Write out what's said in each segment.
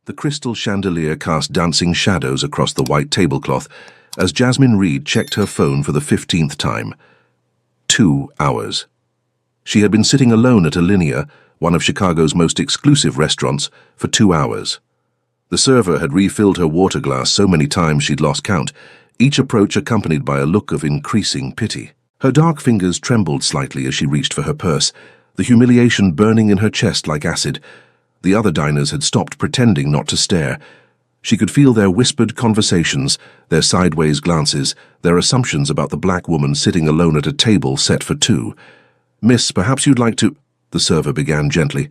The crystal chandelier cast dancing shadows across the white tablecloth as Jasmine Reed checked her phone for the 15th time. 2 hours. She had been sitting alone at Alinea, one of Chicago's most exclusive restaurants, for 2 hours. The server had refilled her water glass so many times she'd lost count, each approach accompanied by a look of increasing pity. Her dark fingers trembled slightly as she reached for her purse, the humiliation burning in her chest like acid. The other diners had stopped pretending not to stare. She could feel their whispered conversations, their sideways glances, their assumptions about the black woman sitting alone at a table set for 2. "Miss, perhaps you'd like to—" the server began gently.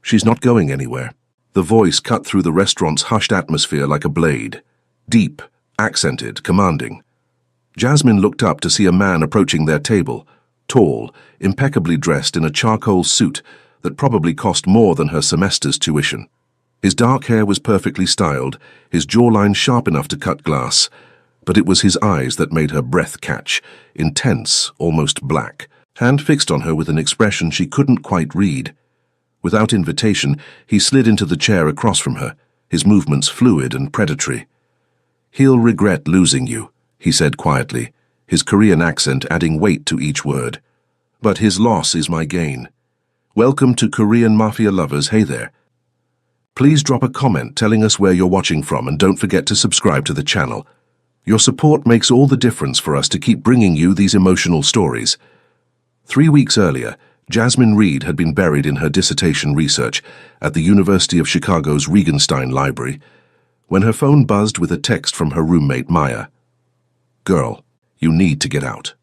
"She's not going anywhere." The voice cut through the restaurant's hushed atmosphere like a blade. Deep, accented, commanding. Jasmine looked up to see a man approaching their table, tall, impeccably dressed in a charcoal suit that probably cost more than her semester's tuition. His dark hair was perfectly styled, his jawline sharp enough to cut glass, but it was his eyes that made her breath catch, intense, almost black, hand fixed on her with an expression she couldn't quite read. Without invitation, he slid into the chair across from her, his movements fluid and predatory. "He'll regret losing you," he said quietly, his Korean accent adding weight to each word. "But his loss is my gain. Welcome to Korean Mafia lovers, hey there. Please drop a comment telling us where you're watching from and don't forget to subscribe to the channel. Your support makes all the difference for us to keep bringing you these emotional stories." 3 weeks earlier, Jasmine Reed had been buried in her dissertation research at the University of Chicago's Regenstein Library when her phone buzzed with a text from her roommate Maya. "Girl, you need to get out.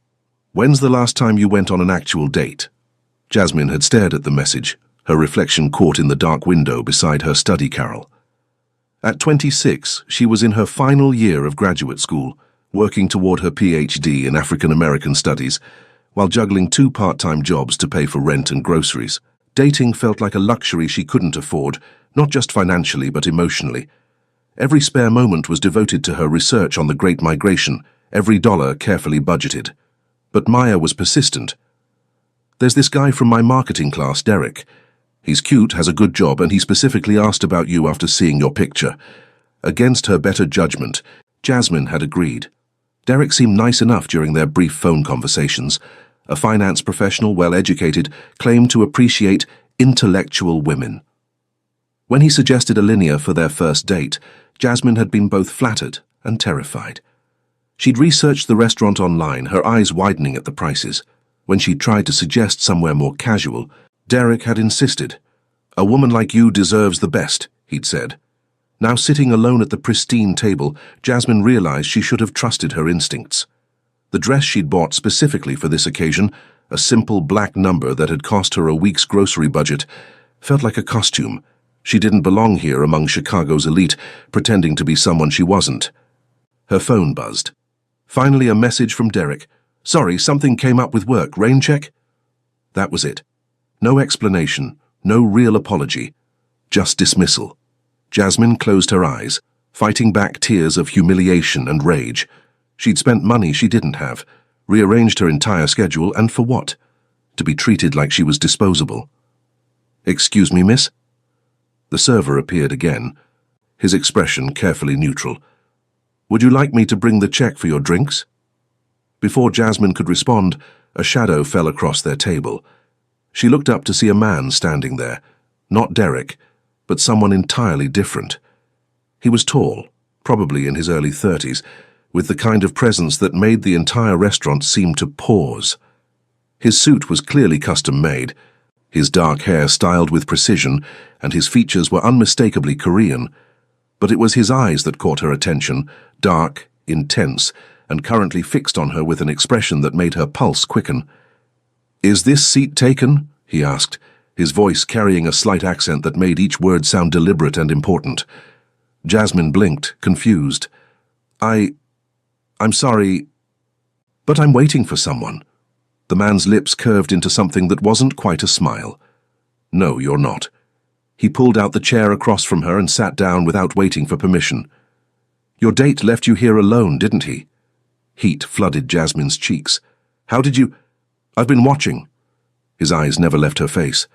When's the last time you went on an actual date?" Jasmine had stared at the message, her reflection caught in the dark window beside her study carrel. At 26, she was in her final year of graduate school, working toward her PhD in African American Studies, while juggling 2 part-time jobs to pay for rent and groceries. Dating felt like a luxury she couldn't afford, not just financially but emotionally. Every spare moment was devoted to her research on the Great Migration, every dollar carefully budgeted. But Maya was persistent. "There's this guy from my marketing class, Derek. He's cute, has a good job, and he specifically asked about you after seeing your picture." Against her better judgment, Jasmine had agreed. Derek seemed nice enough during their brief phone conversations. A finance professional, well-educated, claimed to appreciate intellectual women. When he suggested Alinea for their first date, Jasmine had been both flattered and terrified. She'd researched the restaurant online, her eyes widening at the prices. When she'd tried to suggest somewhere more casual, Derek had insisted. "A woman like you deserves the best," he'd said. Now sitting alone at the pristine table, Jasmine realized she should have trusted her instincts. The dress she'd bought specifically for this occasion, a simple black number that had cost her a week's grocery budget, felt like a costume. She didn't belong here among Chicago's elite, pretending to be someone she wasn't. Her phone buzzed. Finally, a message from Derek. "Sorry, something came up with work. Rain check?" That was it. No explanation, no real apology, just dismissal. Jasmine closed her eyes, fighting back tears of humiliation and rage. She'd spent money she didn't have, rearranged her entire schedule, and for what? To be treated like she was disposable. "Excuse me, miss?" The server appeared again, his expression carefully neutral. "Would you like me to bring the check for your drinks?" Before Jasmine could respond, a shadow fell across their table. She looked up to see a man standing there, not Derek, but someone entirely different. He was tall, probably in his early 30s, with the kind of presence that made the entire restaurant seem to pause. His suit was clearly custom-made, his dark hair styled with precision, and his features were unmistakably Korean. But it was his eyes that caught her attention, dark, intense, and currently fixed on her with an expression that made her pulse quicken. "Is this seat taken?" he asked, his voice carrying a slight accent that made each word sound deliberate and important. Jasmine blinked, confused. I'm sorry, but I'm waiting for someone." The man's lips curved into something that wasn't quite a smile. "No, you're not." He pulled out the chair across from her and sat down without waiting for permission. "Your date left you here alone, didn't he?" Heat flooded Jasmine's cheeks. "How did you—" "I've been watching." His eyes never left her face.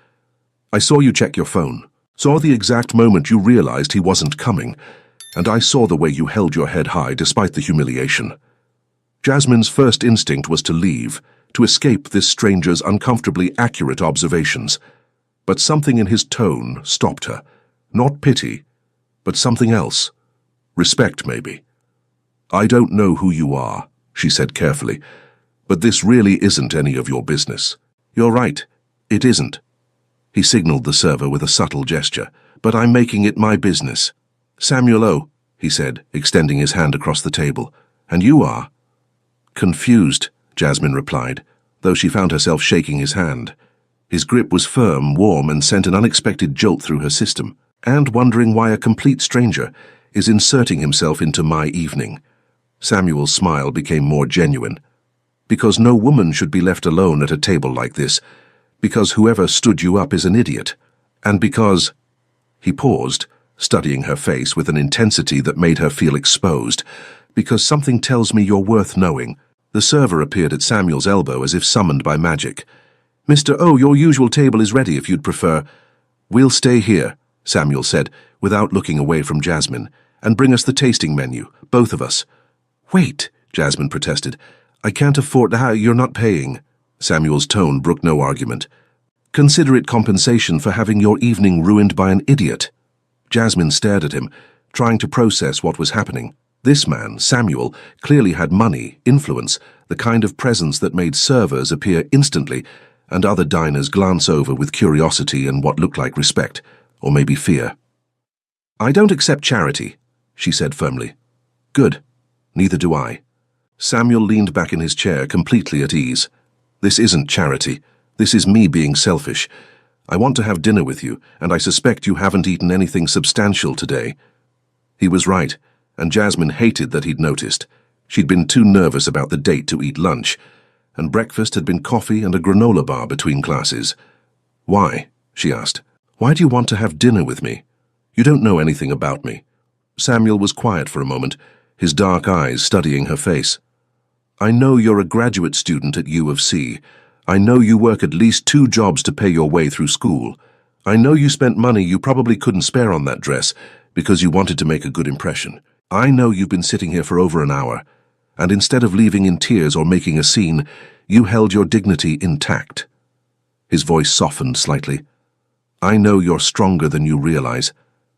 "I saw you check your phone. Saw the exact moment you realized he wasn't coming, and I saw the way you held your head high despite the humiliation. Jasmine's first instinct was to leave, to escape this stranger's uncomfortably accurate observations. But something in his tone stopped her. Not pity, but something else. Respect, maybe. I don't know who you are, she said carefully, but this really isn't any of your business. You're right, it isn't. He signaled the server with a subtle gesture, but I'm making it my business. Samuel O, he said, extending his hand across the table. And you are? Confused, Jasmine replied, though she found herself shaking his hand. His grip was firm, warm, and sent an unexpected jolt through her system, and wondering why a complete stranger is inserting himself into my evening. Samuel's smile became more genuine. Because no woman should be left alone at a table like this, because whoever stood you up is an idiot, and because... He paused, studying her face with an intensity that made her feel exposed. Because something tells me you're worth knowing. The server appeared at Samuel's elbow as if summoned by magic. Mr. O, your usual table is ready if you'd prefer. We'll stay here, Samuel said, without looking away from Jasmine, and bring us the tasting menu, both of us. Wait, Jasmine protested. I can't afford... You're not paying. Samuel's tone brooked no argument. Consider it compensation for having your evening ruined by an idiot. Jasmine stared at him, trying to process what was happening. This man, Samuel, clearly had money, influence, the kind of presence that made servers appear instantly and other diners glance over with curiosity and what looked like respect, or maybe fear. I don't accept charity, she said firmly. Good. Neither do I. Samuel leaned back in his chair, completely at ease. This isn't charity. This is me being selfish. I want to have dinner with you, and I suspect you haven't eaten anything substantial today. He was right, and Jasmine hated that he'd noticed. She'd been too nervous about the date to eat lunch, and breakfast had been coffee and a granola bar between classes. Why? She asked. Why do you want to have dinner with me? You don't know anything about me. Samuel was quiet for a moment, his dark eyes studying her face. I know you're a graduate student at U of C. I know you work at least 2 jobs to pay your way through school. I know you spent money you probably couldn't spare on that dress because you wanted to make a good impression. I know you've been sitting here for over an hour, and instead of leaving in tears or making a scene, you held your dignity intact. His voice softened slightly. I know you're stronger than you realize,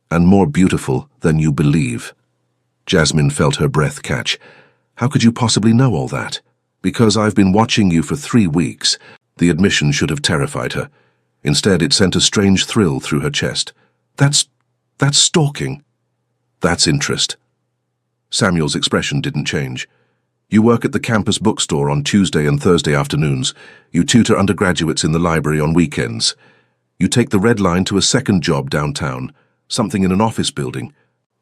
and more beautiful than you believe. Jasmine felt her breath catch. How could you possibly know all that? Because I've been watching you for 3 weeks. The admission should have terrified her. Instead, it sent a strange thrill through her chest. That's stalking. That's interest. Samuel's expression didn't change. You work at the campus bookstore on Tuesday and Thursday afternoons. You tutor undergraduates in the library on weekends. You take the Red Line to a second job downtown, something in an office building,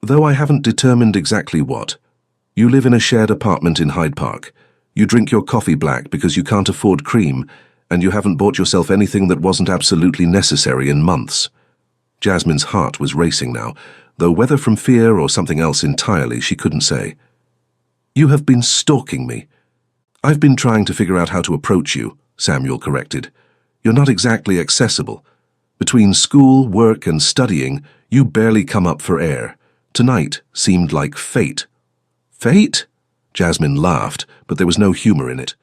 though I haven't determined exactly what. You live in a shared apartment in Hyde Park. You drink your coffee black because you can't afford cream, and you haven't bought yourself anything that wasn't absolutely necessary in months. Jasmine's heart was racing now, though whether from fear or something else entirely she couldn't say. You have been stalking me. I've been trying to figure out how to approach you, Samuel corrected. You're not exactly accessible. Between school, work, and studying, you barely come up for air. Tonight seemed like fate. Fate? Jasmine laughed, but there was no humor in it.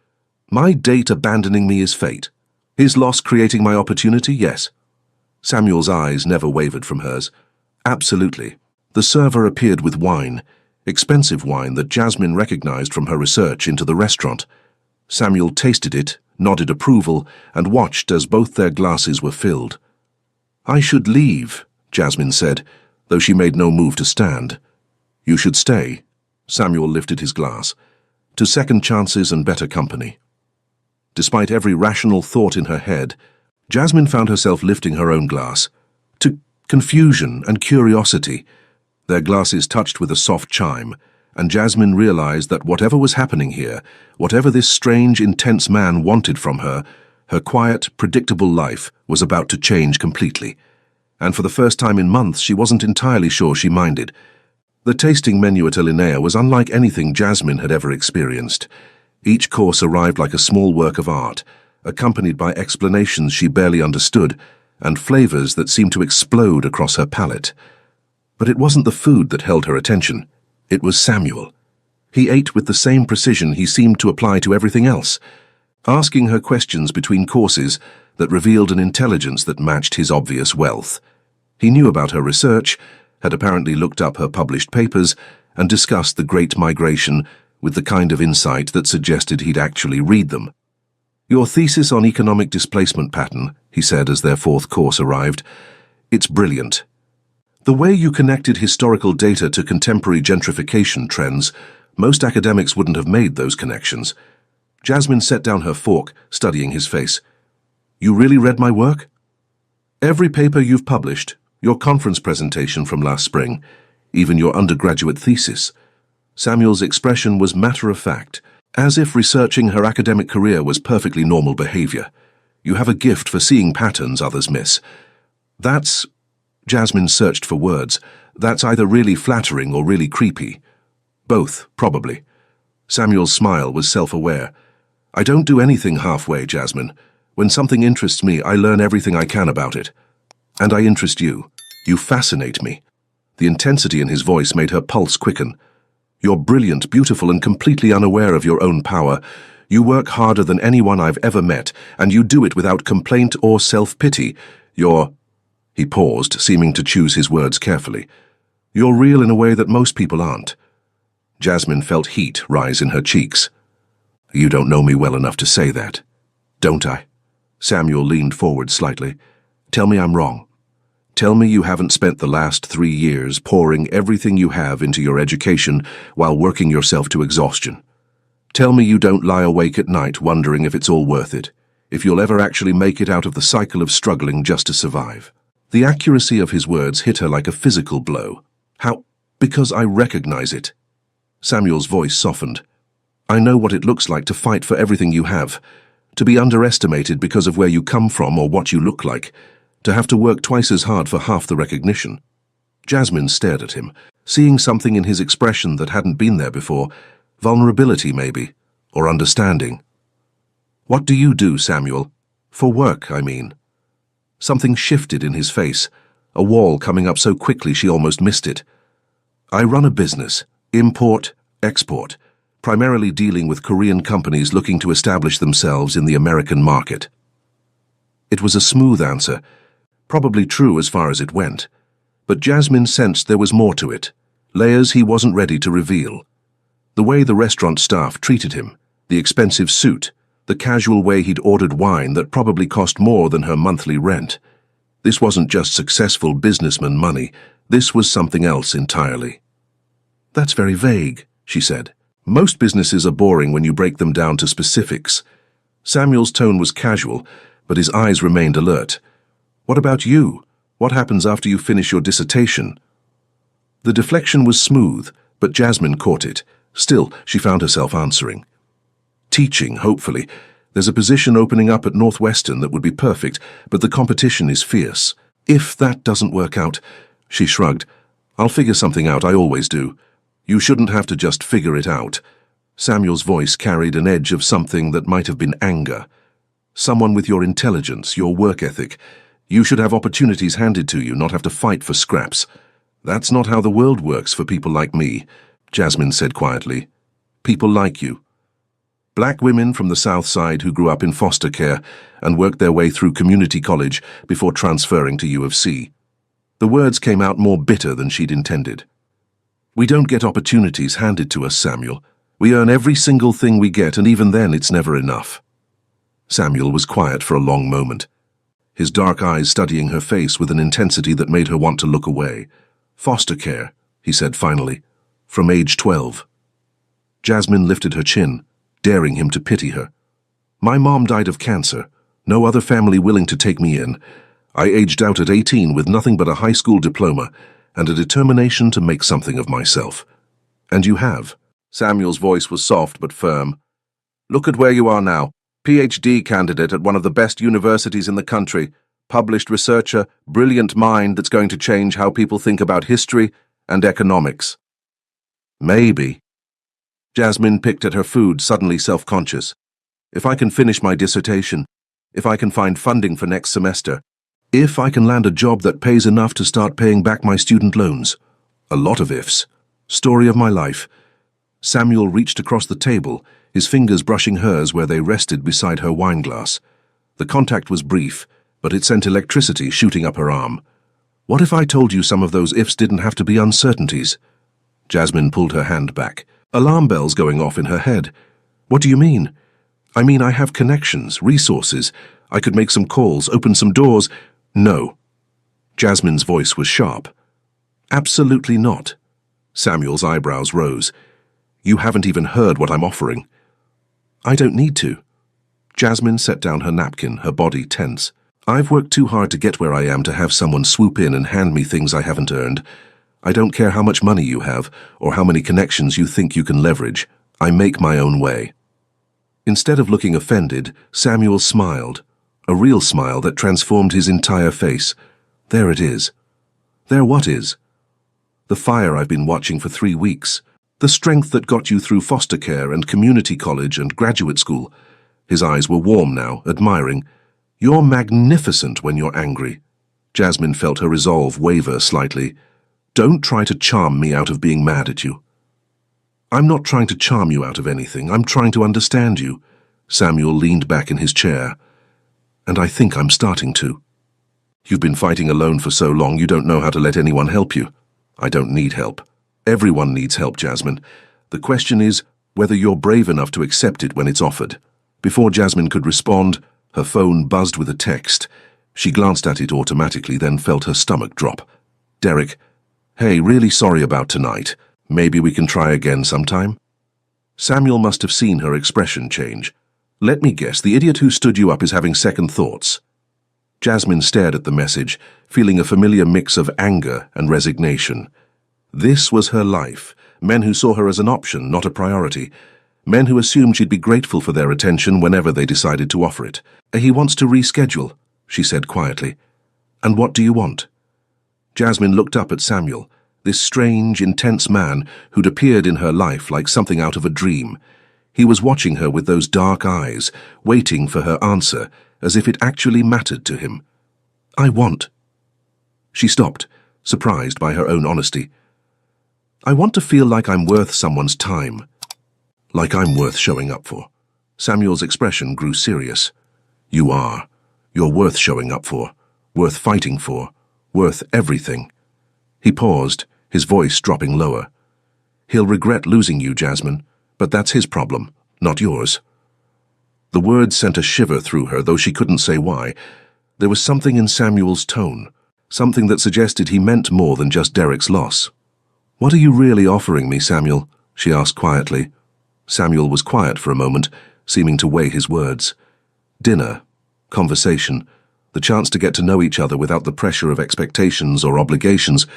My date abandoning me is fate. His loss creating my opportunity, yes. Samuel's eyes never wavered from hers. Absolutely. The server appeared with wine, expensive wine that Jasmine recognized from her research into the restaurant. Samuel tasted it, nodded approval, and watched as both their glasses were filled. I should leave, Jasmine said, though she made no move to stand. You should stay. Samuel lifted his glass. To second chances and better company. Despite every rational thought in her head, Jasmine found herself lifting her own glass. To confusion and curiosity. Their glasses touched with a soft chime, and Jasmine realized that whatever was happening here, whatever this strange, intense man wanted from her, her quiet, predictable life was about to change completely. And for the first time in months, she wasn't entirely sure she minded. The tasting menu at Alinea was unlike anything Jasmine had ever experienced. Each course arrived like a small work of art, accompanied by explanations she barely understood, and flavors that seemed to explode across her palate. But it wasn't the food that held her attention. It was Samuel. He ate with the same precision he seemed to apply to everything else, asking her questions between courses that revealed an intelligence that matched his obvious wealth. He knew about her research, had apparently looked up her published papers, and discussed the Great Migration with the kind of insight that suggested he'd actually read them. "Your thesis on economic displacement pattern," he said as their fourth course arrived. "It's brilliant. The way you connected historical data to contemporary gentrification trends, most academics wouldn't have made those connections." Jasmine set down her fork, studying his face. "You really read my work?" "Every paper you've published, your conference presentation from last spring, even your undergraduate thesis." Samuel's expression was matter-of-fact, as if researching her academic career was perfectly normal behavior. "You have a gift for seeing patterns others miss." "That's—" Jasmine searched for words. "That's either really flattering or really creepy." "Both, probably." Samuel's smile was self-aware. "I don't do anything halfway, Jasmine. When something interests me, I learn everything I can about it. And I interest you. You fascinate me." The intensity in his voice made her pulse quicken. "You're brilliant, beautiful, and completely unaware of your own power. You work harder than anyone I've ever met, and you do it without complaint or self-pity. You're—" He paused, seeming to choose his words carefully. "You're real in a way that most people aren't." Jasmine felt heat rise in her cheeks. "You don't know me well enough to say that, don't I?" Samuel leaned forward slightly. "Tell me I'm wrong. Tell me you haven't spent the last 3 years pouring everything you have into your education while working yourself to exhaustion. Tell me you don't lie awake at night wondering if it's all worth it, if you'll ever actually make it out of the cycle of struggling just to survive." The accuracy of his words hit her like a physical blow. "How? Because I recognize it." Samuel's voice softened. "I know what it looks like to fight for everything you have, to be underestimated because of where you come from or what you look like, to have to work twice as hard for half the recognition." Jasmine stared at him, seeing something in his expression that hadn't been there before. Vulnerability, maybe, or understanding. "What do you do, Samuel? For work, I mean." Something shifted in his face, a wall coming up so quickly she almost missed it. "I run a business, import, export, primarily dealing with Korean companies looking to establish themselves in the American market." It was a smooth answer, probably true as far as it went, but Jasmine sensed there was more to it, layers he wasn't ready to reveal. The way the restaurant staff treated him, the expensive suit, the casual way he'd ordered wine that probably cost more than her monthly rent. This wasn't just successful businessman money, this was something else entirely. "That's very vague," she said. "Most businesses are boring when you break them down to specifics." Samuel's tone was casual, but his eyes remained alert. "What about you? What happens after you finish your dissertation?" The deflection was smooth, but Jasmine caught it. Still, she found herself answering. "Teaching, hopefully. There's a position opening up at Northwestern that would be perfect, but the competition is fierce. If that doesn't work out," she shrugged, "I'll figure something out, I always do. You shouldn't have to just figure it out." Samuel's voice carried an edge of something that might have been anger. "Someone with your intelligence, your work ethic. You should have opportunities handed to you, not have to fight for scraps." "That's not how the world works for people like me," Jasmine said quietly. "People like you. Black women from the South Side who grew up in foster care and worked their way through community college before transferring to U of C." The words came out more bitter than she'd intended. "We don't get opportunities handed to us, Samuel. We earn every single thing we get, and even then it's never enough." Samuel was quiet for a long moment, his dark eyes studying her face with an intensity that made her want to look away. "Foster care," he said finally, "from age 12. Jasmine lifted her chin, daring him to pity her. "My mom died of cancer. No other family willing to take me in. I aged out at 18 with nothing but a high school diploma and a determination to make something of myself. And you have." Samuel's voice was soft but firm. "Look at where you are now. PhD candidate at one of the best universities in the country, published researcher, brilliant mind that's going to change how people think about history and economics." "Maybe." Jasmine picked at her food, suddenly self-conscious. "If I can finish my dissertation, if I can find funding for next semester, If I can land a job that pays enough to start paying back my student loans. A lot of ifs. Story of my life. Samuel reached across the table, his fingers brushing hers where they rested beside her wine glass. The contact was brief, but it sent electricity shooting up her arm. What if I told you some of those ifs didn't have to be uncertainties? Jasmine pulled her hand back. Alarm bells going off in her head. What do you mean? I mean, I have connections, resources. I could make some calls, open some doors. No. Jasmine's voice was sharp. Absolutely not. Samuel's eyebrows rose. You haven't even heard what I'm offering. I don't need to. Jasmine set down her napkin, her body tense. I've worked too hard to get where I am to have someone swoop in and hand me things I haven't earned. I don't care how much money you have or how many connections you think you can leverage. I make my own way. Instead of looking offended, Samuel smiled, a real smile that transformed his entire face. There it is. There what is? The fire I've been watching for 3 weeks. The strength that got you through foster care and community college and graduate school. His eyes were warm now, admiring. You're magnificent when you're angry. Jasmine felt her resolve waver slightly. Don't try to charm me out of being mad at you. I'm not trying to charm you out of anything. I'm trying to understand you. Samuel leaned back in his chair. And I think I'm starting to. You've been fighting alone for so long you don't know how to let anyone help you. I don't need help. Everyone needs help, Jasmine. The question is whether you're brave enough to accept it when it's offered. Before Jasmine could respond, her phone buzzed with a text. She glanced at it automatically, then felt her stomach drop. Derek, hey, really sorry about tonight. Maybe we can try again sometime? Samuel must have seen her expression change. Let me guess, the idiot who stood you up is having second thoughts. Jasmine stared at the message, feeling a familiar mix of anger and resignation. This was her life. Men who saw her as an option, not a priority. Men who assumed she'd be grateful for their attention whenever they decided to offer it. He wants to reschedule, she said quietly. And what do you want? Jasmine looked up at Samuel, this strange, intense man who'd appeared in her life like something out of a dream. He was watching her with those dark eyes, waiting for her answer, as if it actually mattered to him. I want. She stopped, surprised by her own honesty. I want to feel like I'm worth someone's time. Like I'm worth showing up for. Samuel's expression grew serious. You are. You're worth showing up for, worth fighting for, worth everything. He paused, his voice dropping lower. He'll regret losing you, Jasmine, but that's his problem, not yours. The words sent a shiver through her, though she couldn't say why. There was something in Samuel's tone, something that suggested he meant more than just Derek's loss. What are you really offering me, Samuel? She asked quietly. Samuel was quiet for a moment, seeming to weigh his words. Dinner, conversation, the chance to get to know each other without the pressure of expectations or obligations.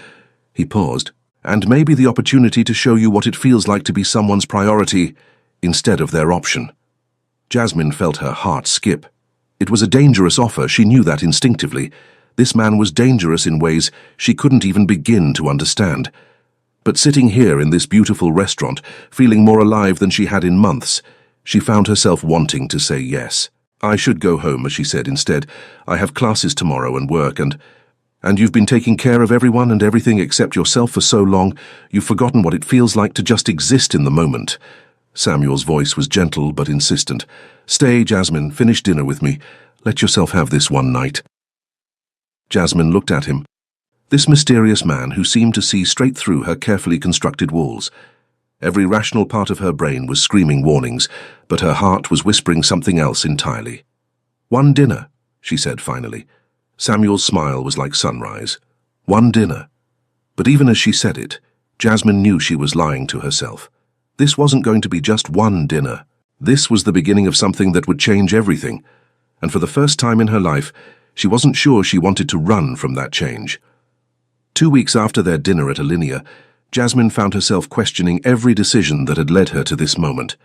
He paused. And maybe the opportunity to show you what it feels like to be someone's priority instead of their option. Jasmine felt her heart skip. It was a dangerous offer, she knew that instinctively. This man was dangerous in ways she couldn't even begin to understand. But sitting here in this beautiful restaurant, feeling more alive than she had in months, she found herself wanting to say yes. I should go home, as she said instead. I have classes tomorrow and work, and you've been taking care of everyone and everything except yourself for so long, you've forgotten what it feels like to just exist in the moment. Samuel's voice was gentle but insistent. Stay, Jasmine, finish dinner with me. Let yourself have this one night. Jasmine looked at him. This mysterious man who seemed to see straight through her carefully constructed walls. Every rational part of her brain was screaming warnings, but her heart was whispering something else entirely. One dinner, she said finally. Samuel's smile was like sunrise. One dinner. But even as she said it, Jasmine knew she was lying to herself. This wasn't going to be just one dinner. This was the beginning of something that would change everything. And for the first time in her life, she wasn't sure she wanted to run from that change. 2 weeks after their dinner at Alinea, Jasmine found herself questioning every decision that had led her to this moment.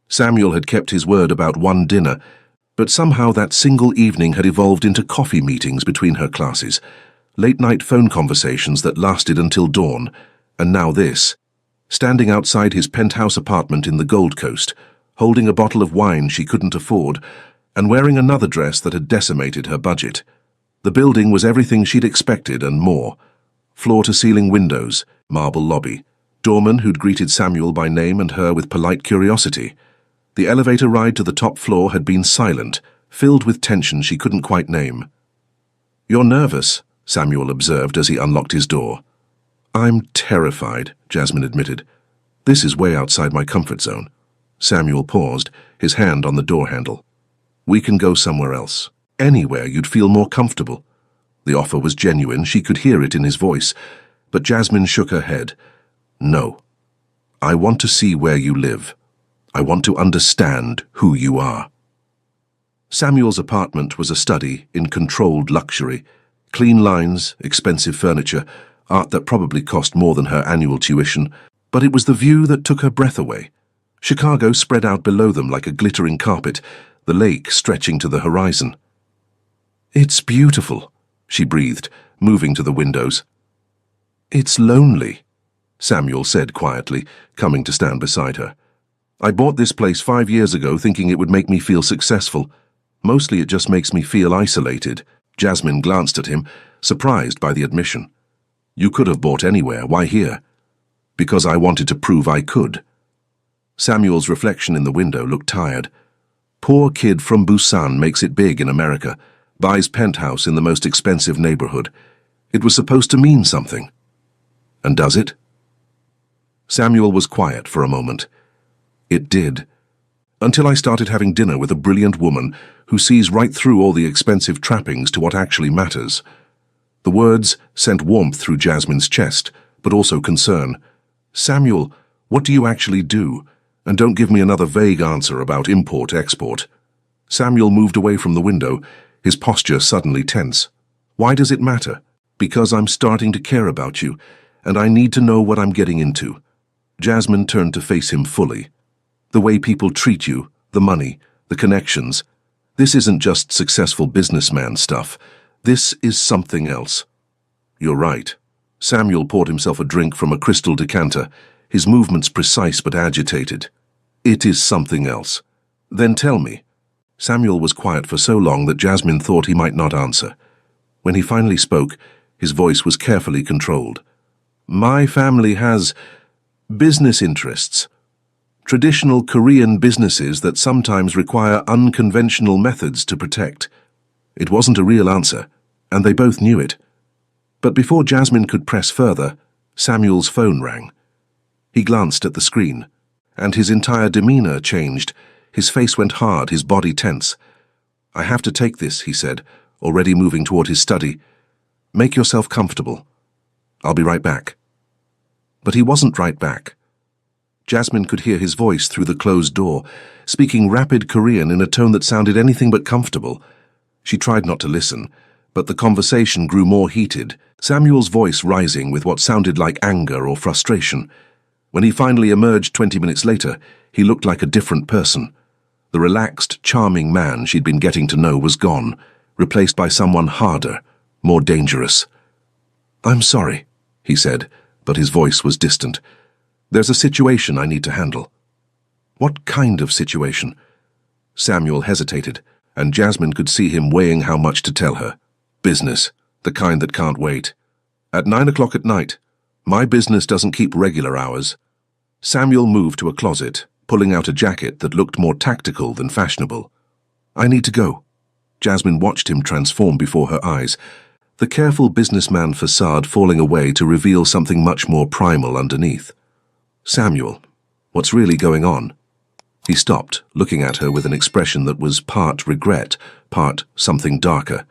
Samuel had kept his word about one dinner, but somehow that single evening had evolved into coffee meetings between her classes, late-night phone conversations that lasted until dawn, and now this. Standing outside his penthouse apartment in the Gold Coast, holding a bottle of wine she couldn't afford, and wearing another dress that had decimated her budget. The building was everything she'd expected and more. Floor-to-ceiling windows, marble lobby, doorman who'd greeted Samuel by name and her with polite curiosity. The elevator ride to the top floor had been silent, filled with tension she couldn't quite name. "You're nervous," Samuel observed as he unlocked his door. "I'm terrified," Jasmine admitted. "This is way outside my comfort zone." Samuel paused, his hand on the door handle. "We can go somewhere else. Anywhere you'd feel more comfortable." The offer was genuine, she could hear it in his voice, but Jasmine shook her head. "No. I want to see where you live. I want to understand who you are." Samuel's apartment was a study in controlled luxury. Clean lines, expensive furniture, art that probably cost more than her annual tuition, but it was the view that took her breath away. Chicago spread out below them like a glittering carpet, the lake stretching to the horizon. "It's beautiful," she breathed, moving to the windows. "It's lonely," Samuel said quietly, coming to stand beside her. "I bought this place 5 years ago thinking it would make me feel successful. Mostly it just makes me feel isolated." Jasmine glanced at him, surprised by the admission. "You could have bought anywhere. Why here?" "Because I wanted to prove I could." Samuel's reflection in the window looked tired. "Poor kid from Busan makes it big in America, buys penthouse in the most expensive neighborhood. It was supposed to mean something. And does it?" Samuel was quiet for a moment. "It did. Until I started having dinner with a brilliant woman who sees right through all the expensive trappings to what actually matters." The words sent warmth through Jasmine's chest, but also concern. "Samuel, what do you actually do? And don't give me another vague answer about import-export." Samuel moved away from the window, his posture suddenly tense. "Why does it matter?" "Because I'm starting to care about you, and I need to know what I'm getting into." Jasmine turned to face him fully. "The way people treat you, the money, the connections. This isn't just successful businessman stuff. This is something else." "You're right." Samuel poured himself a drink from a crystal decanter, his movements precise but agitated. "It is something else." "Then tell me." Samuel was quiet for so long that Jasmine thought he might not answer. When he finally spoke, his voice was carefully controlled. "My family has business interests. Traditional Korean businesses that sometimes require unconventional methods to protect." It wasn't a real answer, and they both knew it. But before Jasmine could press further, Samuel's phone rang. He glanced at the screen, and his entire demeanor changed. His face went hard, his body tense. "I have to take this," he said, already moving toward his study. "Make yourself comfortable. I'll be right back." But he wasn't right back. Jasmine could hear his voice through the closed door, speaking rapid Korean in a tone that sounded anything but comfortable. She tried not to listen, but the conversation grew more heated, Samuel's voice rising with what sounded like anger or frustration. When he finally emerged 20 minutes later, he looked like a different person. The relaxed, charming man she'd been getting to know was gone, replaced by someone harder, more dangerous. "I'm sorry," he said, but his voice was distant. "There's a situation I need to handle." "What kind of situation?" Samuel hesitated, and Jasmine could see him weighing how much to tell her. "Business, the kind that can't wait. At 9 o'clock at night. My business doesn't keep regular hours." Samuel moved to a closet, pulling out a jacket that looked more tactical than fashionable. "I need to go." Jasmine watched him transform before her eyes, the careful businessman facade falling away to reveal something much more primal underneath. "Samuel, what's really going on?" He stopped, looking at her with an expression that was part regret, part something darker.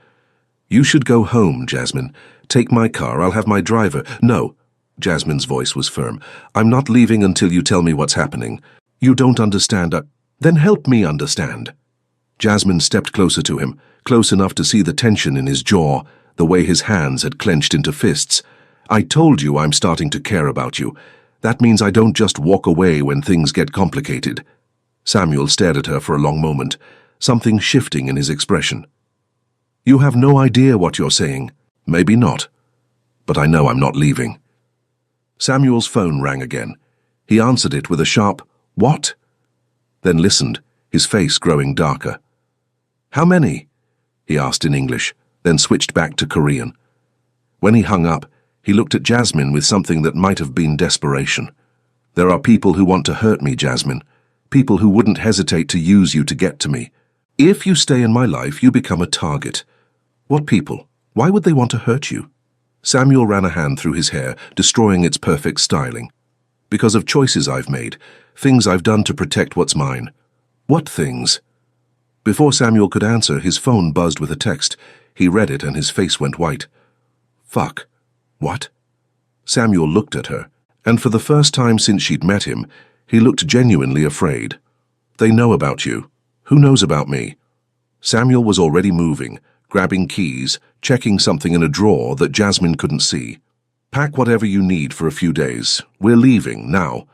"You should go home, Jasmine. Take my car, I'll have my driver—" "No." Jasmine's voice was firm. "I'm not leaving until you tell me what's happening. You don't understand. Then help me understand." Jasmine stepped closer to him, close enough to see the tension in his jaw, the way his hands had clenched into fists. "I told you I'm starting to care about you. That means I don't just walk away when things get complicated." Samuel stared at her for a long moment, something shifting in his expression. "You have no idea what you're saying. Maybe not. But I know I'm not leaving." Samuel's phone rang again. He answered it with a sharp, "What?" Then listened, his face growing darker. "How many?" he asked in English, then switched back to Korean. When he hung up, he looked at Jasmine with something that might have been desperation. "There are people who want to hurt me, Jasmine. People who wouldn't hesitate to use you to get to me. If you stay in my life, you become a target." "What people? Why would they want to hurt you?" Samuel ran a hand through his hair, destroying its perfect styling. "Because of choices I've made, things I've done to protect what's mine." "What things?" Before Samuel could answer, his phone buzzed with a text. He read it and his face went white. "Fuck. What?" Samuel looked at her, and for the first time since she'd met him, he looked genuinely afraid. "They know about you. Who knows about me?" Samuel was already moving, grabbing keys, checking something in a drawer that Jasmine couldn't see. "Pack whatever you need for a few days. We're leaving, now."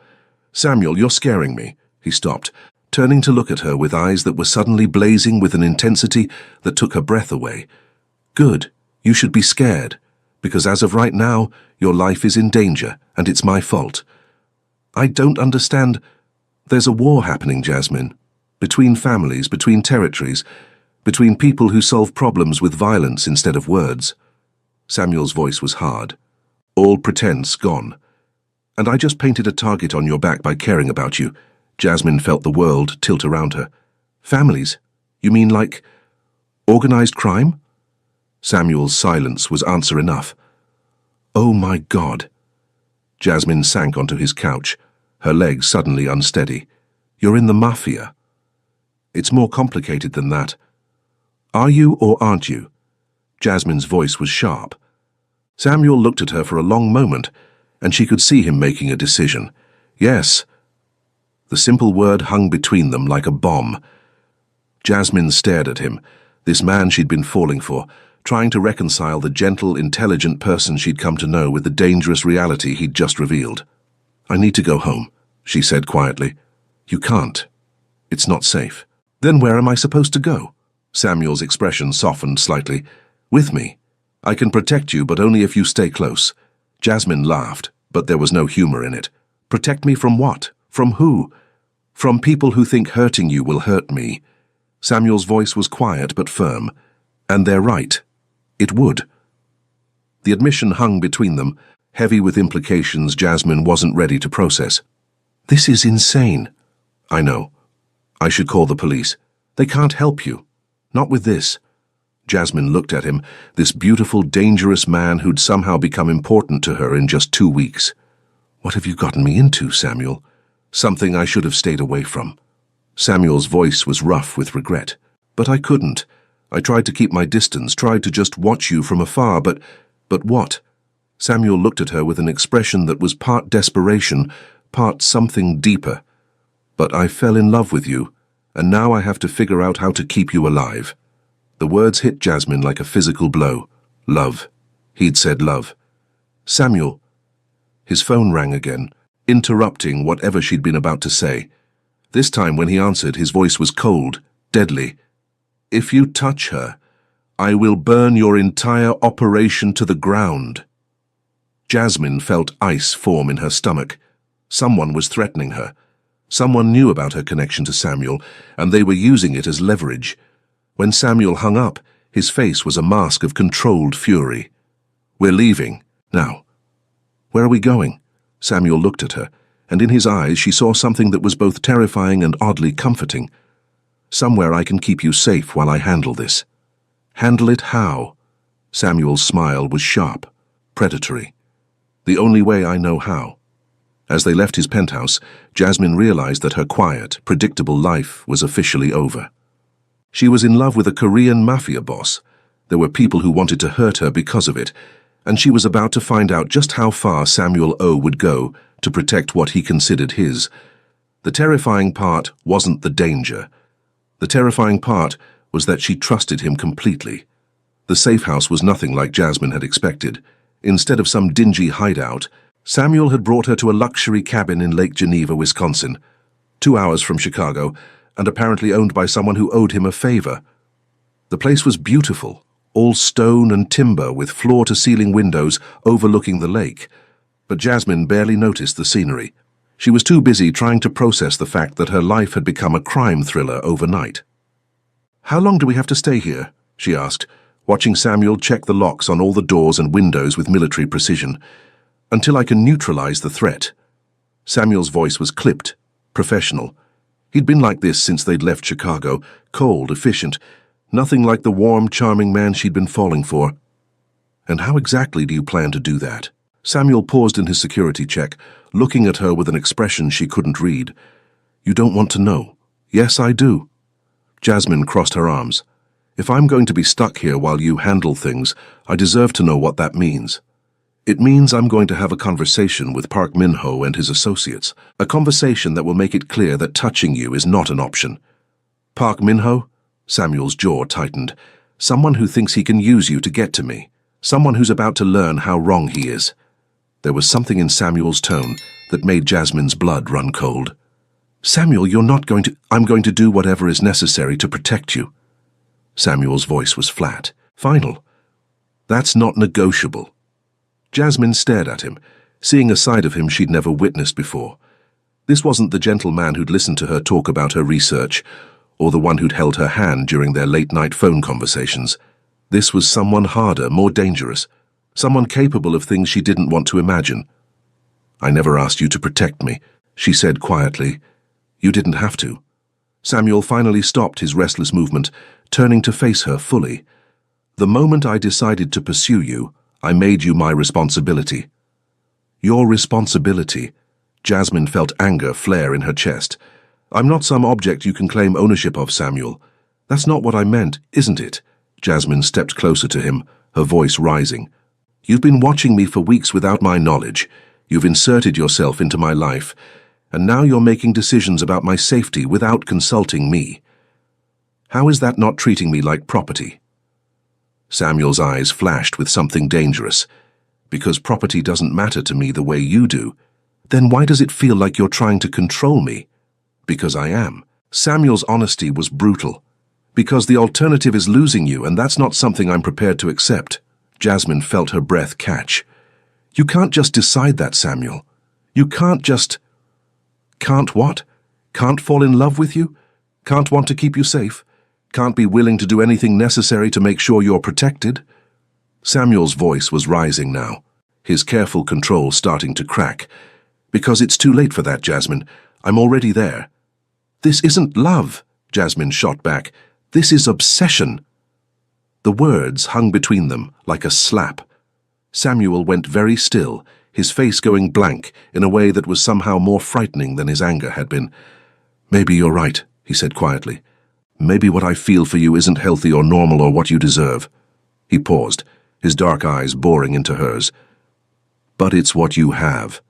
"Samuel, you're scaring me." He stopped, turning to look at her with eyes that were suddenly blazing with an intensity that took her breath away. "Good. You should be scared, because as of right now, your life is in danger, and it's my fault." "I don't understand." "There's a war happening, Jasmine. Between families, between territories, between people who solve problems with violence instead of words." Samuel's voice was hard. "All pretense gone. And I just painted a target on your back by caring about you." Jasmine felt the world tilt around her. "Families? You mean like organized crime?" Samuel's silence was answer enough. "Oh my God." Jasmine sank onto his couch, her legs suddenly unsteady. "You're in the Mafia." "It's more complicated than that." "Are you or aren't you?" Jasmine's voice was sharp. Samuel looked at her for a long moment, and she could see him making a decision. "Yes." The simple word hung between them like a bomb. Jasmine stared at him, this man she'd been falling for, trying to reconcile the gentle, intelligent person she'd come to know with the dangerous reality he'd just revealed. "I need to go home," she said quietly. "You can't. It's not safe." "Then where am I supposed to go?" Samuel's expression softened slightly. "With me. I can protect you, but only if you stay close." Jasmine laughed, but there was no humor in it. "Protect me from what? From who?" "From people who think hurting you will hurt me." Samuel's voice was quiet but firm. "And they're right. It would." The admission hung between them, heavy with implications Jasmine wasn't ready to process. "This is insane." "I know. I should call the police." "They can't help you. Not with this." Jasmine looked at him, this beautiful, dangerous man who'd somehow become important to her in just 2 weeks. "What have you gotten me into, Samuel?" "Something I should have stayed away from." Samuel's voice was rough with regret. "But I couldn't. I tried to keep my distance, tried to just watch you from afar, but what?" Samuel looked at her with an expression that was part desperation, part something deeper. "But I fell in love with you, and now I have to figure out how to keep you alive." The words hit Jasmine like a physical blow. "Love." He'd said love. "Samuel." His phone rang again, interrupting whatever she'd been about to say. This time when he answered, his voice was cold, deadly. "If you touch her, I will burn your entire operation to the ground." Jasmine felt ice form in her stomach. Someone was threatening her. Someone knew about her connection to Samuel, and they were using it as leverage. When Samuel hung up, his face was a mask of controlled fury. "We're leaving, now." "Where are we going?" Samuel looked at her, and in his eyes she saw something that was both terrifying and oddly comforting. "Somewhere I can keep you safe while I handle this." "Handle it how?" Samuel's smile was sharp, predatory. "The only way I know how." As they left his penthouse, Jasmine realized that her quiet, predictable life was officially over. She was in love with a Korean mafia boss. There were people who wanted to hurt her because of it, and she was about to find out just how far Samuel O would go to protect what he considered his. The terrifying part wasn't the danger. The terrifying part was that she trusted him completely. The safe house was nothing like Jasmine had expected. Instead of some dingy hideout, Samuel had brought her to a luxury cabin in Lake Geneva, Wisconsin, 2 hours from Chicago, and apparently owned by someone who owed him a favor. The place was beautiful, all stone and timber with floor-to-ceiling windows overlooking the lake. But Jasmine barely noticed the scenery. She was too busy trying to process the fact that her life had become a crime thriller overnight. "How long do we have to stay here?" she asked, watching Samuel check the locks on all the doors and windows with military precision, until I can neutralize the threat. Samuel's voice was clipped, professional. He'd been like this since they'd left Chicago, cold, efficient, nothing like the warm, charming man she'd been falling for. And how exactly do you plan to do that? Samuel paused in his security check, looking at her with an expression she couldn't read. You don't want to know. Yes, I do. Jasmine crossed her arms. If I'm going to be stuck here while you handle things, I deserve to know what that means. It means I'm going to have a conversation with Park Min-ho and his associates, a conversation that will make it clear that touching you is not an option. Park Min-ho? Samuel's jaw tightened. Someone who thinks he can use you to get to me. Someone who's about to learn how wrong he is. There was something in Samuel's tone that made Jasmine's blood run cold. Samuel, you're not going to— I'm going to do whatever is necessary to protect you. Samuel's voice was flat, final. That's not negotiable. Jasmine stared at him, seeing a side of him she'd never witnessed before. This wasn't the gentle man who'd listened to her talk about her research, or the one who'd held her hand during their late-night phone conversations. This was someone harder, more dangerous, someone capable of things she didn't want to imagine. I never asked you to protect me, she said quietly. You didn't have to. Samuel finally stopped his restless movement, turning to face her fully. The moment I decided to pursue you, I made you my responsibility. Your responsibility. Jasmine felt anger flare in her chest. I'm not some object you can claim ownership of, Samuel. That's not what I meant, isn't it? Jasmine stepped closer to him, her voice rising. You've been watching me for weeks without my knowledge. You've inserted yourself into my life, and now you're making decisions about my safety without consulting me. How is that not treating me like property? Samuel's eyes flashed with something dangerous. Because property doesn't matter to me the way you do, then why does it feel like you're trying to control me? Because I am. Samuel's honesty was brutal. Because the alternative is losing you, and that's not something I'm prepared to accept. Jasmine felt her breath catch. You can't just decide that, Samuel. You can't just— Can't what? Can't fall in love with you? Can't want to keep you safe? Can't be willing to do anything necessary to make sure you're protected? Samuel's voice was rising now, his careful control starting to crack. Because it's too late for that, Jasmine. I'm already there. This isn't love, Jasmine shot back. This is obsession. The words hung between them like a slap. Samuel went very still, his face going blank in a way that was somehow more frightening than his anger had been. Maybe you're right, he said quietly. Maybe what I feel for you isn't healthy or normal or what you deserve. He paused, his dark eyes boring into hers. But it's what you have.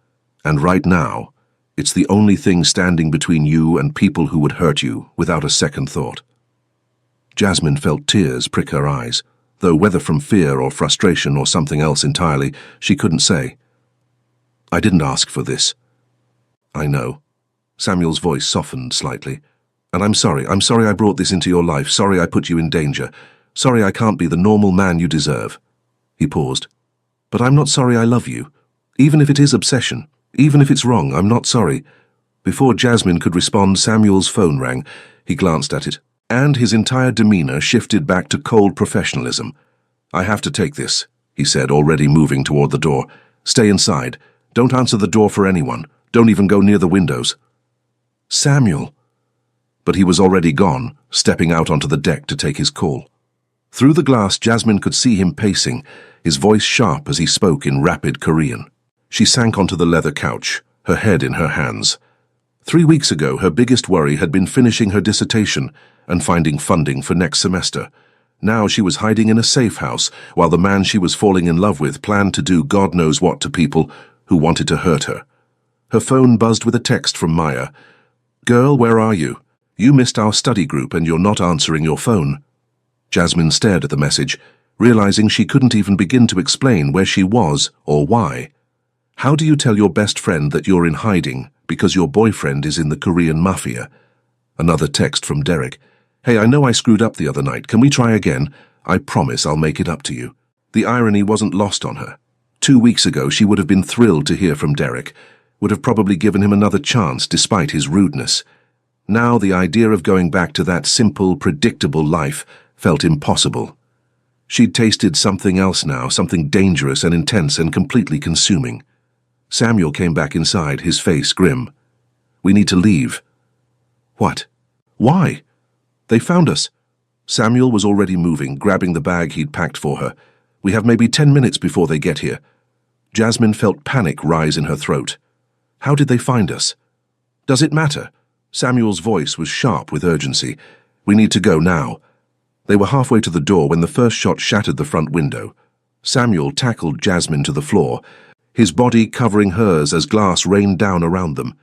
And right now, it's the only thing standing between you and people who would hurt you without a second thought. Jasmine felt tears prick her eyes, though whether from fear or frustration or something else entirely, she couldn't say. I didn't ask for this. I know. Samuel's voice softened slightly. And I'm sorry I brought this into your life, sorry I put you in danger, sorry I can't be the normal man you deserve. He paused. But I'm not sorry I love you. Even if it is obsession, even if it's wrong, I'm not sorry. Before Jasmine could respond, Samuel's phone rang. He glanced at it, and his entire demeanor shifted back to cold professionalism. I have to take this, he said, already moving toward the door. Stay inside. Don't answer the door for anyone. Don't even go near the windows. Samuel. But he was already gone, stepping out onto the deck to take his call. Through the glass, Jasmine could see him pacing, his voice sharp as he spoke in rapid Korean. She sank onto the leather couch, her head in her hands. 3 weeks ago, her biggest worry had been finishing her dissertation and finding funding for next semester. Now she was hiding in a safe house while the man she was falling in love with planned to do God knows what to people who wanted to hurt her. Her phone buzzed with a text from Maya. Girl, where are you? You missed our study group and you're not answering your phone. Jasmine stared at the message, realizing she couldn't even begin to explain where she was or why. How do you tell your best friend that you're in hiding because your boyfriend is in the Korean Mafia? Another text from Derek. Hey, I know I screwed up the other night. Can we try again? I promise I'll make it up to you. The irony wasn't lost on her. 2 weeks ago, she would have been thrilled to hear from Derek, would have probably given him another chance despite his rudeness. Now the idea of going back to that simple, predictable life felt impossible. She'd tasted something else now, something dangerous and intense and completely consuming. Samuel came back inside, his face grim. "We need to leave." "What? Why?" "They found us." Samuel was already moving, grabbing the bag he'd packed for her. "We have maybe 10 minutes before they get here." Jasmine felt panic rise in her throat. "How did they find us?" "Does it matter?" Samuel's voice was sharp with urgency. "We need to go now." They were halfway to the door when the first shot shattered the front window. Samuel tackled Jasmine to the floor, his body covering hers as glass rained down around them.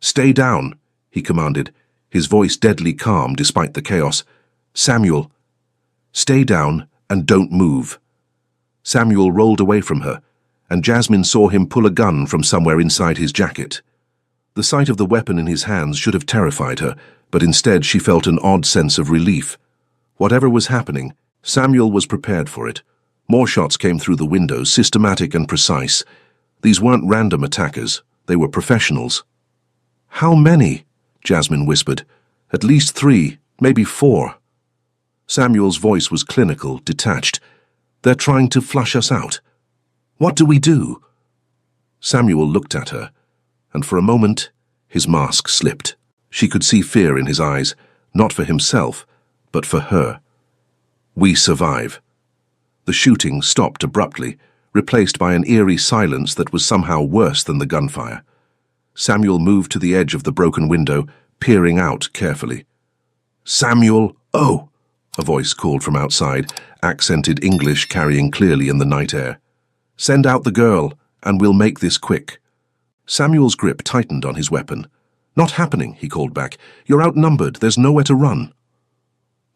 "Stay down," he commanded, his voice deadly calm despite the chaos. "Samuel, stay down and don't move." Samuel rolled away from her, and Jasmine saw him pull a gun from somewhere inside his jacket. The sight of the weapon in his hands should have terrified her, but instead she felt an odd sense of relief. Whatever was happening, Samuel was prepared for it. More shots came through the windows, systematic and precise. These weren't random attackers, they were professionals. "How many?" Jasmine whispered. "At least 3, maybe 4. Samuel's voice was clinical, detached. "They're trying to flush us out. What do we do?" Samuel looked at her, and for a moment, his mask slipped. She could see fear in his eyes, not for himself, but for her. "We survive." The shooting stopped abruptly, replaced by an eerie silence that was somehow worse than the gunfire. Samuel moved to the edge of the broken window, peering out carefully. "Samuel, oh!" a voice called from outside, accented English carrying clearly in the night air. "Send out the girl, and we'll make this quick." Samuel's grip tightened on his weapon. "Not happening," he called back. "You're outnumbered. There's nowhere to run."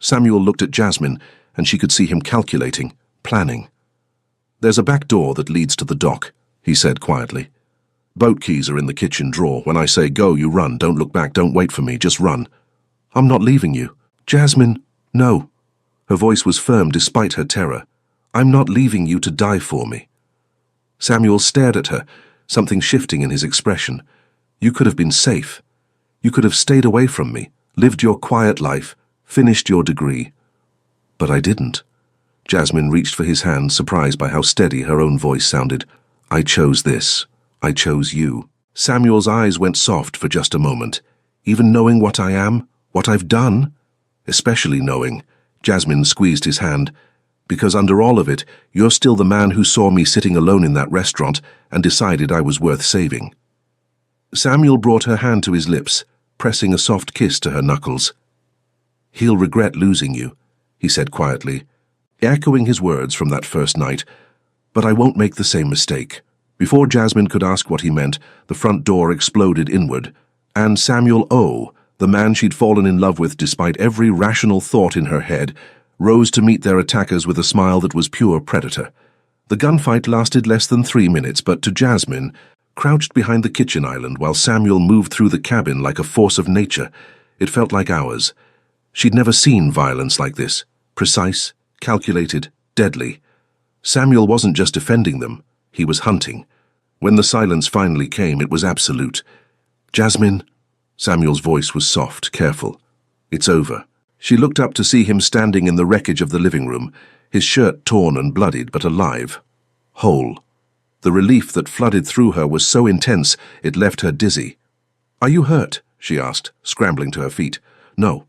Samuel looked at Jasmine, and she could see him calculating, planning. "There's a back door that leads to the dock," he said quietly. "Boat keys are in the kitchen drawer. When I say go, you run. Don't look back. Don't wait for me. Just run." "I'm not leaving you." "Jasmine, no." Her voice was firm despite her terror. "I'm not leaving you to die for me." Samuel stared at her, something shifting in his expression. "You could have been safe. You could have stayed away from me, lived your quiet life, finished your degree." "But I didn't." Jasmine reached for his hand, surprised by how steady her own voice sounded. "I chose this. I chose you." Samuel's eyes went soft for just a moment. "Even knowing what I am, what I've done?" "Especially knowing," Jasmine squeezed his hand, "because under all of it, you're still the man who saw me sitting alone in that restaurant and decided I was worth saving." Samuel brought her hand to his lips, pressing a soft kiss to her knuckles. "He'll regret losing you," he said quietly, echoing his words from that first night. "But I won't make the same mistake." Before Jasmine could ask what he meant, the front door exploded inward, and Samuel O., the man she'd fallen in love with despite every rational thought in her head, rose to meet their attackers with a smile that was pure predator. The gunfight lasted less than 3 minutes, but to Jasmine, crouched behind the kitchen island while Samuel moved through the cabin like a force of nature, it felt like hours. She'd never seen violence like this, precise, calculated, deadly. Samuel wasn't just defending them, he was hunting. When the silence finally came, it was absolute. "Jasmine," Samuel's voice was soft, careful. "It's over." She looked up to see him standing in the wreckage of the living room, his shirt torn and bloodied, but alive. Whole. The relief that flooded through her was so intense it left her dizzy. "Are you hurt?" she asked, scrambling to her feet. "No."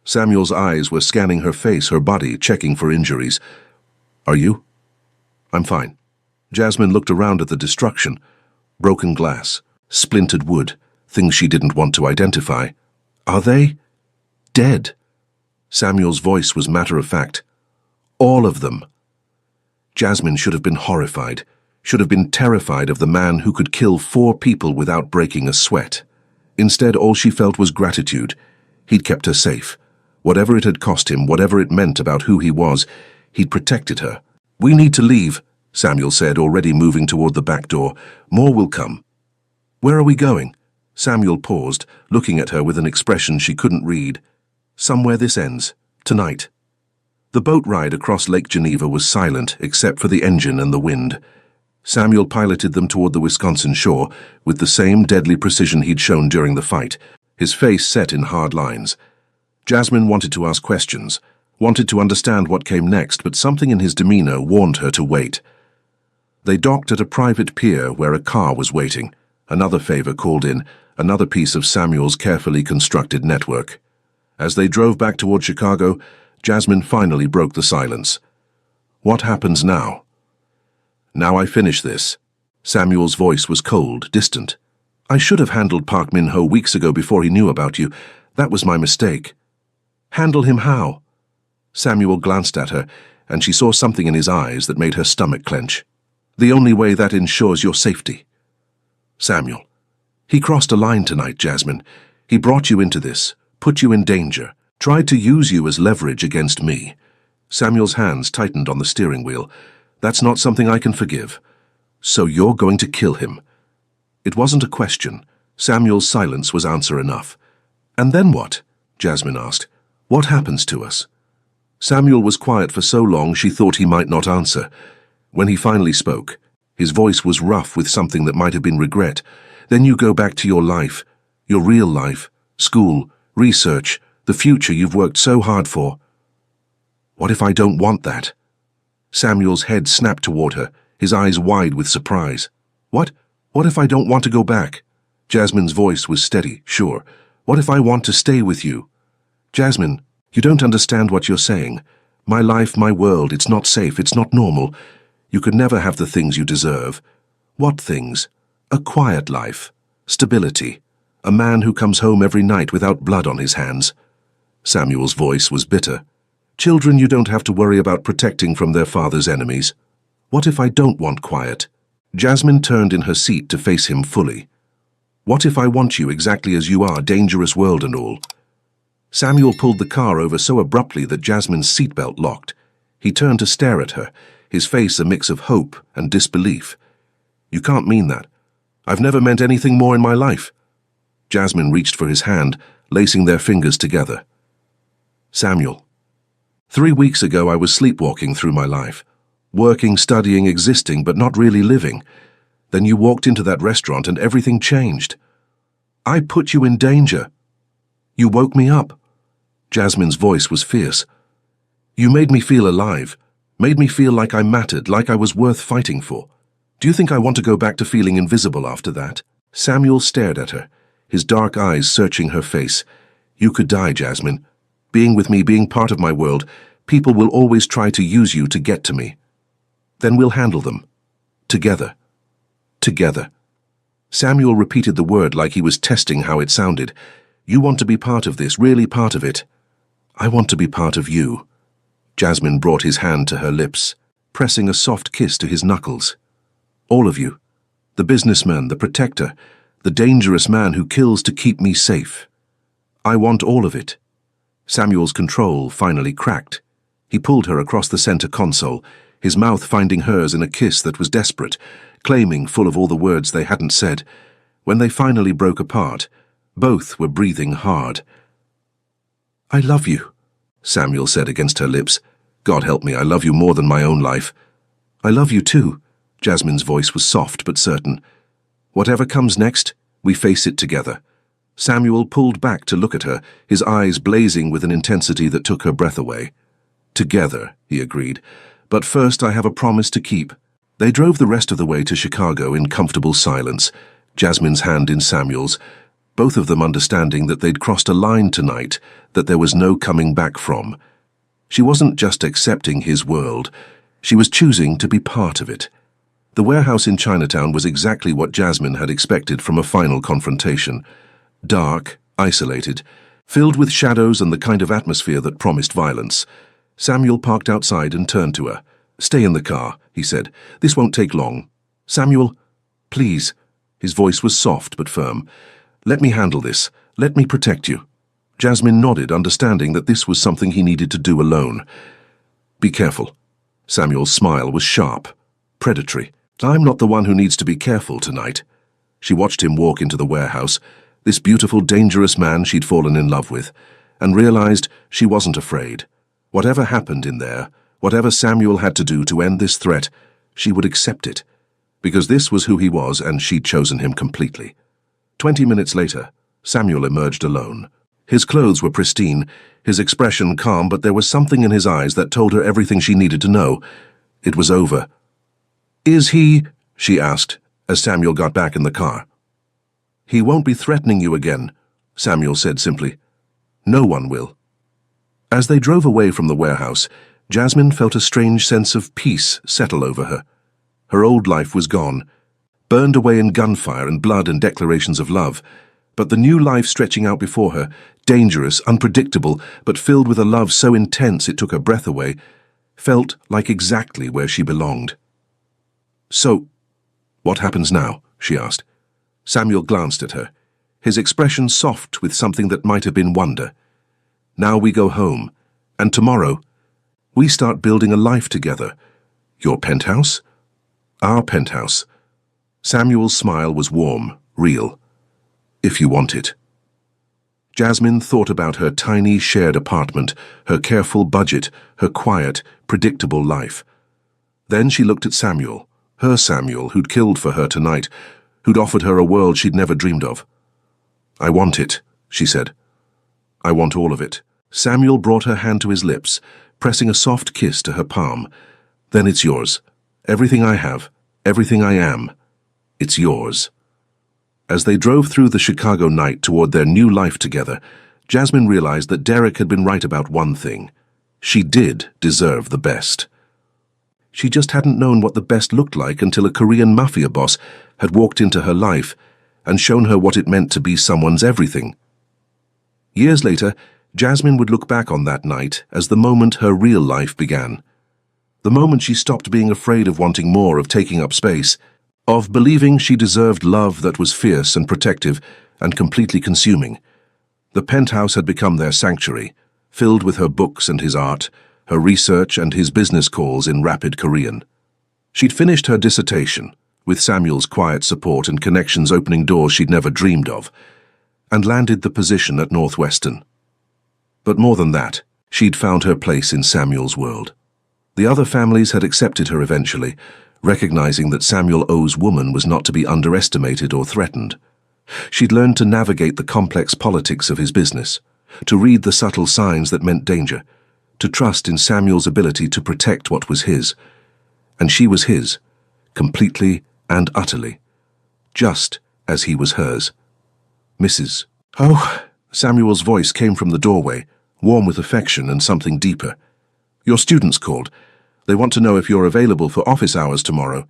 Samuel's eyes were scanning her face, her body, checking for injuries. "Are you?" "I'm fine." Jasmine looked around at the destruction. Broken glass, splintered wood, things she didn't want to identify. "Are they dead?" Samuel's voice was matter-of-fact. "All of them." Jasmine should have been horrified, should have been terrified of the man who could kill 4 people without breaking a sweat. Instead, all she felt was gratitude. He'd kept her safe. Whatever it had cost him, whatever it meant about who he was, he'd protected her. "We need to leave," Samuel said, already moving toward the back door. "More will come." "Where are we going?" Samuel paused, looking at her with an expression she couldn't read. "Somewhere this ends. Tonight." The boat ride across Lake Geneva was silent, except for the engine and the wind. Samuel piloted them toward the Wisconsin shore, with the same deadly precision he'd shown during the fight, his face set in hard lines. Jasmine wanted to ask questions. wanted to understand what came next, but something in his demeanor warned her to wait. They docked at a private pier where a car was waiting. Another favor called in, another piece of Samuel's carefully constructed network. As they drove back toward Chicago, Jasmine finally broke the silence. What happens now? Now I finish this. Samuel's voice was cold, distant. I should have handled Park Min-ho weeks ago before he knew about you. That was my mistake. Handle him how? Samuel glanced at her, and she saw something in his eyes that made her stomach clench. The only way that ensures your safety. Samuel. He crossed a line tonight, Jasmine. He brought you into this, put you in danger, tried to use you as leverage against me. Samuel's hands tightened on the steering wheel. That's not something I can forgive. So you're going to kill him. It wasn't a question. Samuel's silence was answer enough. And then what? Jasmine asked. What happens to us? Samuel was quiet for so long she thought he might not answer. When he finally spoke, his voice was rough with something that might have been regret. Then you go back to your life, your real life, school, research, the future you've worked so hard for. What if I don't want that? Samuel's head snapped toward her, his eyes wide with surprise. What? What if I don't want to go back? Jasmine's voice was steady, sure. What if I want to stay with you? Jasmine, you don't understand what you're saying. My life, my world, it's not safe, it's not normal. You could never have the things you deserve. What things? A quiet life, stability, a man who comes home every night without blood on his hands. Samuel's voice was bitter. Children you don't have to worry about protecting from their father's enemies. What if I don't want quiet? Jasmine turned in her seat to face him fully. What if I want you exactly as you are, dangerous world and all? Samuel pulled the car over so abruptly that Jasmine's seatbelt locked. He turned to stare at her, his face a mix of hope and disbelief. You can't mean that. I've never meant anything more in my life. Jasmine reached for his hand, lacing their fingers together. Samuel. 3 weeks ago I was sleepwalking through my life. Working, studying, existing, but not really living. Then you walked into that restaurant and everything changed. I put you in danger. You woke me up. Jasmine's voice was fierce. You made me feel alive, made me feel like I mattered, like I was worth fighting for. Do you think I want to go back to feeling invisible after that? Samuel stared at her, his dark eyes searching her face. You could die, Jasmine. Being with me, being part of my world, people will always try to use you to get to me. Then we'll handle them. Together. Together. Samuel repeated the word like he was testing how it sounded. You want to be part of this, really part of it. I want to be part of you. Jasmine brought his hand to her lips, pressing a soft kiss to his knuckles. All of you. The businessman, the protector, the dangerous man who kills to keep me safe. I want all of it. Samuel's control finally cracked. He pulled her across the center console, his mouth finding hers in a kiss that was desperate, claiming full of all the words they hadn't said. When they finally broke apart, both were breathing hard. I love you, Samuel said against her lips. God help me, I love you more than my own life. I love you too. Jasmine's voice was soft but certain. Whatever comes next, we face it together. Samuel pulled back to look at her, his eyes blazing with an intensity that took her breath away. Together, he agreed. But first I have a promise to keep. They drove the rest of the way to Chicago in comfortable silence, Jasmine's hand in Samuel's, both of them understanding that they'd crossed a line tonight that there was no coming back from. She wasn't just accepting his world, she was choosing to be part of it. The warehouse in Chinatown was exactly what Jasmine had expected from a final confrontation. Dark, isolated, filled with shadows and the kind of atmosphere that promised violence. Samuel parked outside and turned to her. Stay in the car, he said. This won't take long. Samuel, please. His voice was soft but firm. Let me handle this. Let me protect you. Jasmine nodded, understanding that this was something he needed to do alone. Be careful. Samuel's smile was sharp, predatory. I'm not the one who needs to be careful tonight. She watched him walk into the warehouse, this beautiful, dangerous man she'd fallen in love with, and realized she wasn't afraid. Whatever happened in there, whatever Samuel had to do to end this threat, she would accept it, because this was who he was and she'd chosen him completely. 20 minutes later, Samuel emerged alone. His clothes were pristine, his expression calm, but there was something in his eyes that told her everything she needed to know. It was over. "Is he?" she asked, as Samuel got back in the car. "He won't be threatening you again," Samuel said simply. "No one will." As they drove away from the warehouse, Jasmine felt a strange sense of peace settle over her. Her old life was gone, burned away in gunfire and blood and declarations of love, but the new life stretching out before her, dangerous, unpredictable, but filled with a love so intense it took her breath away, felt like exactly where she belonged. "So, what happens now?" she asked. Samuel glanced at her, his expression soft with something that might have been wonder. "Now we go home, and tomorrow, we start building a life together. Your penthouse? Our penthouse." Samuel's smile was warm, real. "If you want it." Jasmine thought about her tiny shared apartment, her careful budget, her quiet, predictable life. Then she looked at Samuel, her Samuel who'd killed for her tonight, who'd offered her a world she'd never dreamed of. "I want it," she said. "I want all of it." Samuel brought her hand to his lips, pressing a soft kiss to her palm. "Then it's yours. Everything I have, everything I am, it's yours." As they drove through the Chicago night toward their new life together, Jasmine realized that Derek had been right about one thing. She did deserve the best. She just hadn't known what the best looked like until a Korean Mafia boss had walked into her life and shown her what it meant to be someone's everything. Years later, Jasmine would look back on that night as the moment her real life began. The moment she stopped being afraid of wanting more, of taking up space, of believing she deserved love that was fierce and protective and completely consuming. The penthouse had become their sanctuary, filled with her books and his art, her research and his business calls in rapid Korean. She'd finished her dissertation, with Samuel's quiet support and connections opening doors she'd never dreamed of, and landed the position at Northwestern. But more than that, she'd found her place in Samuel's world. The other families had accepted her eventually, recognizing that Samuel O's woman was not to be underestimated or threatened. She'd learned to navigate the complex politics of his business, to read the subtle signs that meant danger, to trust in Samuel's ability to protect what was his. And she was his, completely and utterly, just as he was hers. "Mrs. Oh," Samuel's voice came from the doorway, warm with affection and something deeper. "Your students called. They want to know if you're available for office hours tomorrow."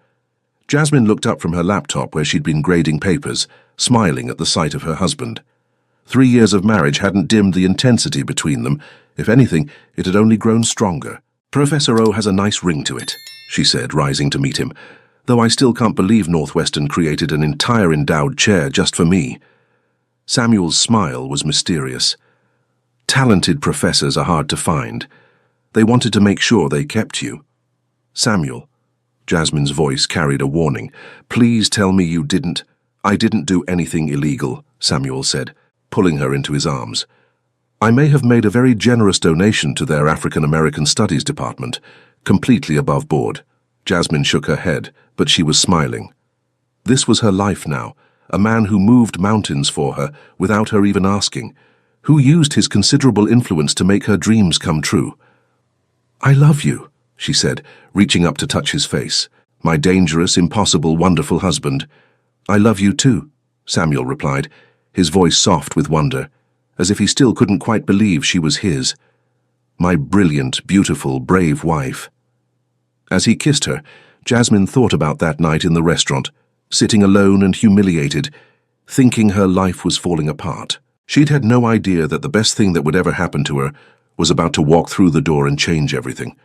Jasmine looked up from her laptop where she'd been grading papers, smiling at the sight of her husband. 3 years of marriage hadn't dimmed the intensity between them. If anything, it had only grown stronger. "Professor O has a nice ring to it," she said, rising to meet him, "though I still can't believe Northwestern created an entire endowed chair just for me." Samuel's smile was mysterious. Talented professors are hard to find. They wanted to make sure they kept you. "Samuel," Jasmine's voice carried a warning, "please tell me you didn't—" "I didn't do anything illegal," Samuel said, pulling her into his arms. "I may have made a very generous donation to their African American Studies department, completely above board." Jasmine shook her head, but she was smiling. This was her life now, a man who moved mountains for her without her even asking, who used his considerable influence to make her dreams come true. "I love you," she said, reaching up to touch his face. "My dangerous, impossible, wonderful husband." "I love you too," Samuel replied, his voice soft with wonder, as if he still couldn't quite believe she was his. "My brilliant, beautiful, brave wife." As he kissed her, Jasmine thought about that night in the restaurant, sitting alone and humiliated, thinking her life was falling apart. She'd had no idea that the best thing that would ever happen to her was about to walk through the door and change everything.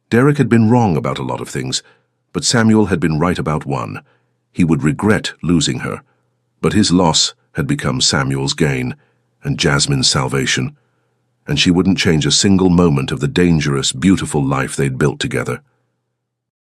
Derek had been wrong about a lot of things, but Samuel had been right about one. He would regret losing her, but his loss had become Samuel's gain and Jasmine's salvation, and she wouldn't change a single moment of the dangerous, beautiful life they'd built together.